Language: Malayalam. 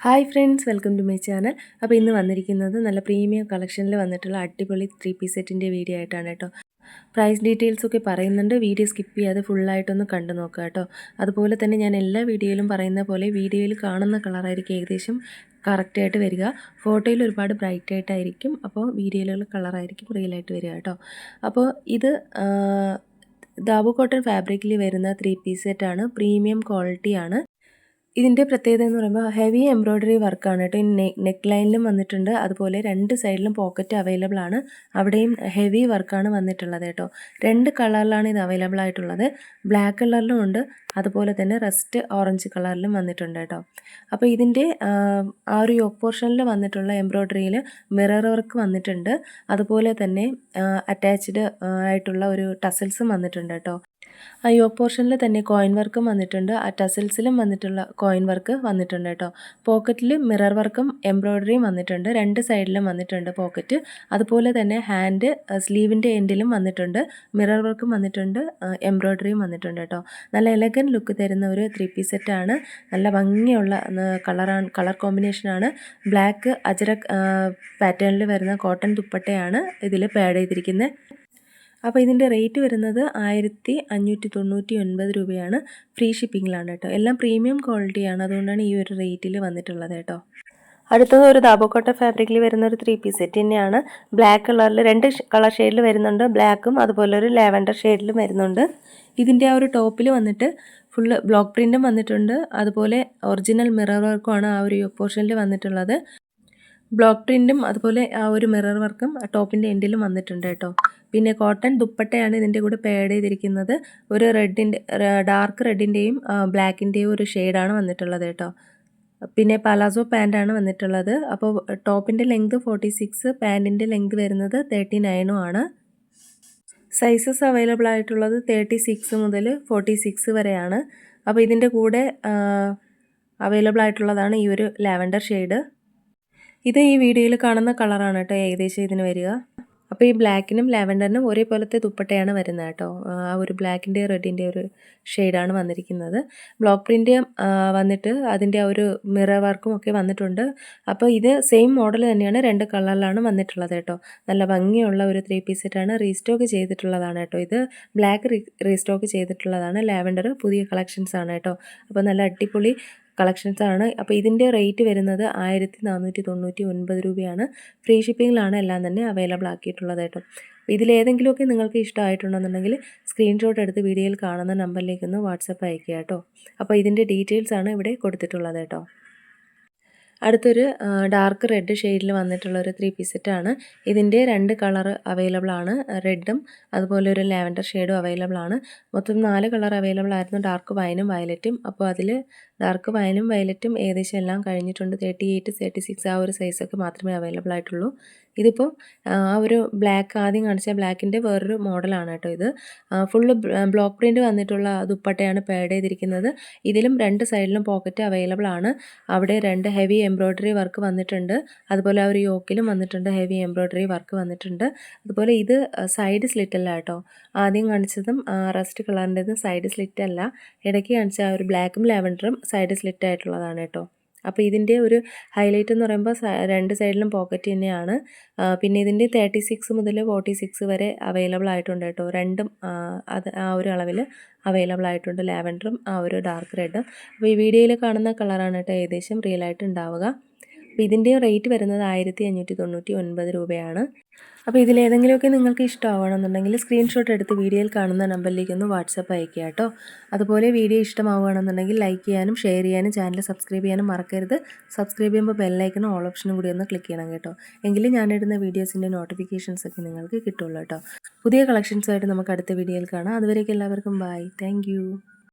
Hi friends, welcome to my channel. അപ്പോൾ ഇന്ന് വന്നിരിക്കുന്നത് നല്ല പ്രീമിയം കളക്ഷനിൽ വന്നിട്ടുള്ള അടിപൊളി 3 പീസ് സെറ്റിൻ്റെ വീഡിയോ ആയിട്ടാണ് കേട്ടോ. പ്രൈസ് ഡീറ്റെയിൽസൊക്കെ പറയുന്നുണ്ട്. വീഡിയോ സ്കിപ്പ് ചെയ്യാതെ ഫുള്ളായിട്ടൊന്ന് കണ്ടു നോക്കുക കേട്ടോ. അതുപോലെ തന്നെ ഞാൻ എല്ലാ വീഡിയോയിലും പറയുന്ന പോലെ വീഡിയോയിൽ കാണുന്ന കളറായിരിക്കും ഏകദേശം കറക്റ്റായിട്ട് വരിക. ഫോട്ടോയിൽ ഒരുപാട് ബ്രൈറ്റ് ആയിട്ടായിരിക്കും, അപ്പോൾ വീഡിയോയിലുള്ള കളറായിരിക്കും റിയലായിട്ട് വരിക കേട്ടോ. അപ്പോൾ ഇത് ദാബു കോട്ടൺ ഫാബ്രിക്കിൽ വരുന്ന 3 പീസ് സെറ്റാണ്. പ്രീമിയം ക്വാളിറ്റിയാണ്. ഇതിൻ്റെ പ്രത്യേകത എന്ന് പറയുമ്പോൾ ഹെവി എംബ്രോയ്ഡറി വർക്കാണ് കേട്ടോ. നെക്ക് ലൈനിലും വന്നിട്ടുണ്ട്, അതുപോലെ രണ്ട് സൈഡിലും പോക്കറ്റ് അവൈലബിൾ ആണ്. അവിടെയും ഹെവി വർക്കാണ് വന്നിട്ടുള്ളത് കേട്ടോ. 2 കളറിലാണ് ഇത് അവൈലബിൾ ആയിട്ടുള്ളത്. ബ്ലാക്ക് കളറിലും ഉണ്ട്, അതുപോലെ തന്നെ റസ്റ്റ് ഓറഞ്ച് കളറിലും വന്നിട്ടുണ്ട് കേട്ടോ. അപ്പോൾ ഇതിൻ്റെ ആ ഒരു യോക്ക് പോർഷനിൽ വന്നിട്ടുള്ള എംബ്രോയ്ഡറിയിൽ മിറർ വർക്ക് വന്നിട്ടുണ്ട്, അതുപോലെ തന്നെ അറ്റാച്ച്ഡ് ആയിട്ടുള്ള ഒരു ടസൽസും വന്നിട്ടുണ്ട് കേട്ടോ. ആ യോക്ക് പോർഷനിൽ തന്നെ കോയിൻ വർക്കും വന്നിട്ടുണ്ട്, ആ ടസൽസിലും വന്നിട്ടുള്ള കോയിൻ വർക്ക് വന്നിട്ടുണ്ട് കേട്ടോ. പോക്കറ്റിൽ മിറർ വർക്കും എംബ്രോയ്ഡറിയും വന്നിട്ടുണ്ട്, 2 സൈഡിലും വന്നിട്ടുണ്ട് പോക്കറ്റ്. അതുപോലെ തന്നെ ഹാൻഡ് സ്ലീവിൻ്റെ എൻഡിലും വന്നിട്ടുണ്ട്, മിറർ വർക്കും വന്നിട്ടുണ്ട്, എംബ്രോയ്ഡറിയും വന്നിട്ടുണ്ട് കേട്ടോ. നല്ല എലഗൻ ലുക്ക് തരുന്ന ഒരു 3 പീസ് സെറ്റാണ്. നല്ല ഭംഗിയുള്ള കളർ കോമ്പിനേഷനാണ്. ബ്ലാക്ക് അജരക് പാറ്റേണിൽ വരുന്ന കോട്ടൺ ദുപ്പട്ടയാണ് ഇതിൽ പാഡ് ചെയ്തിരിക്കുന്നത്. അപ്പോൾ ഇതിൻ്റെ റേറ്റ് വരുന്നത് 1599 രൂപയാണ്. ഫ്രീ ഷിപ്പിങ്ങിലാണ് കേട്ടോ. എല്ലാം പ്രീമിയം ക്വാളിറ്റിയാണ്, അതുകൊണ്ടാണ് ഈ ഒരു റേറ്റിൽ വന്നിട്ടുള്ളത് കേട്ടോ. അടുത്തത് ഒരു ദാബു കോട്ടൺ ഫാബ്രിക്കിൽ വരുന്ന ഒരു 3 പീസ് സെറ്റ് തന്നെയാണ്. ബ്ലാക്ക് കളറിൽ 2 കളർ ഷെയ്ഡിൽ വരുന്നുണ്ട്, ബ്ലാക്കും അതുപോലെ ഒരു ലാവൻഡർ ഷെയ്ഡിലും വരുന്നുണ്ട്. ഇതിൻ്റെ ആ ഒരു ടോപ്പിൽ വന്നിട്ട് ഫുള്ള് ബ്ലോക്ക് പ്രിൻറ്റും വന്നിട്ടുണ്ട്, അതുപോലെ ഒറിജിനൽ മിറർ വർക്കുമാണ് ആ ഒരു പോർഷനിൽ വന്നിട്ടുള്ളത്. ബ്ലോക്ക് പ്രിൻറ്റും അതുപോലെ ആ ഒരു മിറർ വർക്കും ടോപ്പിൻ്റെ എൻഡിലും വന്നിട്ടുണ്ട് കേട്ടോ. പിന്നെ കോട്ടൺ ദുപ്പട്ടയാണ് ഇതിൻ്റെ കൂടെ പാഡ് ചെയ്തിരിക്കുന്നത്. ഒരു ഡാർക്ക് റെഡിൻ്റെയും ബ്ലാക്കിൻ്റെയും ഒരു ഷെയ്ഡാണ് വന്നിട്ടുള്ളത് കേട്ടോ. പിന്നെ പലാസോ പാൻറ്റാണ് വന്നിട്ടുള്ളത്. അപ്പോൾ ടോപ്പിൻ്റെ ലെങ്ത് 46, പാൻറ്റിൻ്റെ ലെങ്ത് വരുന്നത് 39 ആണ്. സൈസസ് അവൈലബിൾ ആയിട്ടുള്ളത് 36 മുതൽ 46 വരെയാണ്. അപ്പോൾ ഇതിൻ്റെ കൂടെ അവൈലബിൾ ആയിട്ടുള്ളതാണ് ഈ ഒരു ലാവൻഡർ ഷെയ്ഡ്. ഇത് ഈ വീഡിയോയിൽ കാണുന്ന കളറാണ് കേട്ടോ ഏകദേശം ഇതിന് വരിക. അപ്പോൾ ഈ ബ്ലാക്കിനും ലാവൻഡറിനും ഒരേപോലത്തെ ദുപ്പട്ടയാണ് വരുന്നത് കേട്ടോ. ആ ഒരു ബ്ലാക്കിൻ്റെ റെഡിൻ്റെ ഒരു ഷെയ്ഡാണ് വന്നിരിക്കുന്നത്. ബ്ലോക്ക് പ്രിൻ്റ് വന്നിട്ട് അതിൻ്റെ ആ ഒരു മിറർ വർക്കും ഒക്കെ വന്നിട്ടുണ്ട്. അപ്പോൾ ഇത് സെയിം മോഡൽ തന്നെയാണ്, 2 കളറിലാണ് വന്നിട്ടുള്ളത് കേട്ടോ. നല്ല ഭംഗിയുള്ള ഒരു 3 പീസ് സെറ്റാണ്. റീസ്റ്റോക്ക് ചെയ്തിട്ടുള്ളതാണ് കേട്ടോ. ഇത് ബ്ലാക്ക് റീസ്റ്റോക്ക് ചെയ്തിട്ടുള്ളതാണ്, ലാവൻഡർ പുതിയ കളക്ഷൻസ് ആണ് കേട്ടോ. അപ്പോൾ നല്ല അടിപൊളി കളക്ഷൻസ് ആണ്. അപ്പോൾ ഇതിൻ്റെ റേറ്റ് വരുന്നത് 1499 രൂപയാണ്. ഫ്രീ ഷിപ്പിങ്ങിലാണ് എല്ലാം തന്നെ അവൈലബിൾ ആക്കിയിട്ടുള്ളത് കേട്ടോ. ഇതിലേതെങ്കിലുമൊക്കെ നിങ്ങൾക്ക് ഇഷ്ടമായിട്ടുണ്ടെന്നുണ്ടെങ്കിൽ സ്ക്രീൻഷോട്ട് എടുത്ത് വീഡിയോയിൽ കാണുന്ന നമ്പറിലേക്കൊന്ന് വാട്സപ്പ് അയക്കുക കേട്ടോ. അപ്പോൾ ഇതിൻ്റെ ഡീറ്റെയിൽസാണ് ഇവിടെ കൊടുത്തിട്ടുള്ളത് കേട്ടോ. അടുത്തൊരു ഡാർക്ക് റെഡ് ഷെയ്ഡിൽ വന്നിട്ടുള്ള ഒരു 3 പീസ് സെറ്റാണ്. ഇതിൻ്റെ 2 കളർ അവൈലബിൾ ആണ്, റെഡും അതുപോലെ ഒരു ലാവൻഡർ ഷെയ്ഡും അവൈലബിൾ ആണ്. മൊത്തം 4 കളർ അവൈലബിൾ ആയിരുന്നു, ഡാർക്ക് വൈനും വയലറ്റും. അപ്പോൾ അതിൽ ഡാർക്ക് വൈനും വയലറ്റും ഏകദേശം എല്ലാം കഴിഞ്ഞിട്ടുണ്ട്. 38, 36 ആ ഒരു സൈസൊക്കെ മാത്രമേ അവൈലബിൾ ആയിട്ടുള്ളൂ. ഇതിപ്പോൾ ആ ഒരു ബ്ലാക്ക് ആദ്യം കാണിച്ച ബ്ലാക്കിൻ്റെ വേറൊരു മോഡലാണ് കേട്ടോ. ഇത് ഫുള്ള് ബ്ലോക്ക് പ്രിൻറ്റ് വന്നിട്ടുള്ള ദുപ്പട്ടയാണ് പാഡ് ചെയ്തിരിക്കുന്നത്. ഇതിലും 2 സൈഡിലും പോക്കറ്റ് അവൈലബിൾ ആണ്. അവിടെ 2 ഹെവി എംബ്രോയ്ഡറി വർക്ക് വന്നിട്ടുണ്ട്, അതുപോലെ ആ ഒരു യോക്കിലും വന്നിട്ടുണ്ട് ഹെവി എംബ്രോയ്ഡറി വർക്ക് വന്നിട്ടുണ്ട്. അതുപോലെ ഇത് സൈഡ് സ്ലിറ്റ് അല്ല കേട്ടോ. ആദ്യം കാണിച്ചതും റസ്റ്റ് കളറിൻ്റെതും സൈഡ് സ്ലിറ്റ് അല്ല. ഇടയ്ക്ക് കാണിച്ച ആ ഒരു ബ്ലാക്കും ലാവൻഡറും സൈഡ് സ്ലിറ്റ് ആയിട്ടുള്ളതാണ് കേട്ടോ. അപ്പോൾ ഇതിൻ്റെ ഒരു ഹൈലൈറ്റ് എന്ന് പറയുമ്പോൾ 2 സൈഡിലും പോക്കറ്റ് തന്നെയാണ്. പിന്നെ ഇതിൻ്റെ 36 മുതൽ 46 വരെ അവൈലബിൾ ആയിട്ടുണ്ട് കേട്ടോ. രണ്ടും അത് ആ ഒരു അളവിൽ അവൈലബിൾ ആയിട്ടുണ്ട്, ലാവൻഡറും ആ ഒരു ഡാർക്ക് റെഡും. അപ്പോൾ ഈ വീഡിയോയിൽ കാണുന്ന കളറാണ് കേട്ടോ ഏകദേശം റിയലായിട്ട് ഉണ്ടാവുക. അപ്പോൾ ഇതിൻ്റെ റേറ്റ് വരുന്നത് 1599 രൂപയാണ്. അപ്പോൾ ഇതിലേതെങ്കിലുമൊക്കെ നിങ്ങൾക്ക് ഇഷ്ടമാവുകയാണെന്നുണ്ടെങ്കിൽ സ്ക്രീൻഷോട്ട് എടുത്ത് വീഡിയോയിൽ കാണുന്ന നമ്പറിലേക്കൊന്ന് വാട്സപ്പ് അയക്കുക കേട്ടോ. അതുപോലെ വീഡിയോ ഇഷ്ടമാവുകയാണെന്നുണ്ടെങ്കിൽ ലൈക്ക് ചെയ്യാനും ഷെയർ ചെയ്യാനും ചാനൽ സബ്സ്ക്രൈബ് ചെയ്യാനും മറക്കരുത്. സബ്സ്ക്രൈബ് ചെയ്യുമ്പോൾ ബെല്ലൈക്കനും ഓൾ ഓപ്ഷനും കൂടി ഒന്ന് ക്ലിക്ക് ചെയ്യണം കേട്ടോ. എങ്കിലും ഞാനിടുന്ന വീഡിയോസിൻ്റെ നോട്ടിഫിക്കേഷൻസ് ഒക്കെ നിങ്ങൾക്ക് കിട്ടുള്ളൂ കേട്ടോ. പുതിയ കളക്ഷൻസുമായിട്ട് നമുക്ക് അടുത്ത വീഡിയോയിൽ കാണാം. അതുവരേക്കും എല്ലാവർക്കും ബൈ. താങ്ക്